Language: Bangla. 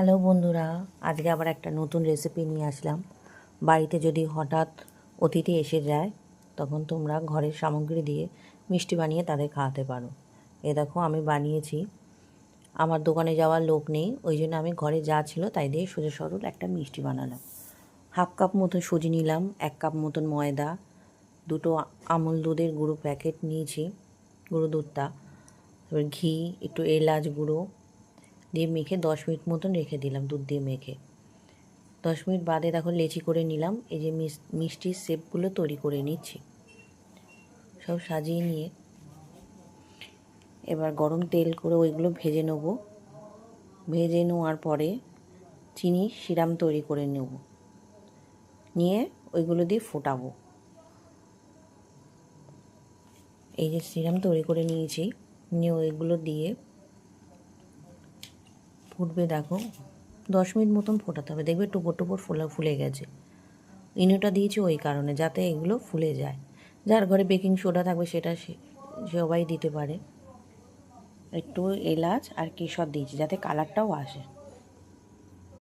হ্যালো বন্ধুরা, আজকে আবার একটা নতুন রেসিপি নিয়ে আসলাম। বাড়িতে যদি হঠাৎ অতিথি এসে যায় তখন তোমরা ঘরের সামগ্রী দিয়ে মিষ্টি বানিয়ে তাদের খাওয়াতে পারো। এ দেখো আমি বানিয়েছি। আমার দোকানে যাওয়ার লোক নেই, ওই জন্য আমি ঘরে যা ছিল তাই দিয়ে সোজা সরল একটা মিষ্টি বানালাম। 1/2 কাপ মতো সুজি নিলাম, 1 কাপ মতন ময়দা, 2টো আমুল দুধের গুঁড়ো প্যাকেট নিয়েছি, গুঁড়ো দুধটা, তারপর ঘি, একটু এলাচ গুঁড়ো দিয়ে মেখে 10 মিনিট মতন রেখে দিলাম দুধ দিয়ে মেখে। 10 মিনিট বাদে দেখো লেচি করে নিলাম। এই যে মিষ্টির শেপগুলো তৈরি করে নিচ্ছি। সব সাজিয়ে নিয়ে এবার গরম তেল করে ওইগুলো ভেজে নেব। ভেজে নেওয়ার পরে চিনি সিরাম তৈরি করে নেব, নিয়ে ওইগুলো দিয়ে ফোটাবো। এই যে সিরাম তৈরি করে নিয়েছি, নিয়ে ওইগুলো দিয়ে ফুটবে। দেখো 10 মিনিট মতন ফোটাতে হবে, দেখবে টুপো টুপো ফুলে গেছে। ইনোটা দিয়েছি ওই কারণে যাতে এগুলো ফুলে যায়। যার ঘরে বেকিং সোডা থাকবে সেটা সবাই দিতে পারে। একটু এলাচ আর কেশর দিয়েছি যাতে কালারটাও আসে।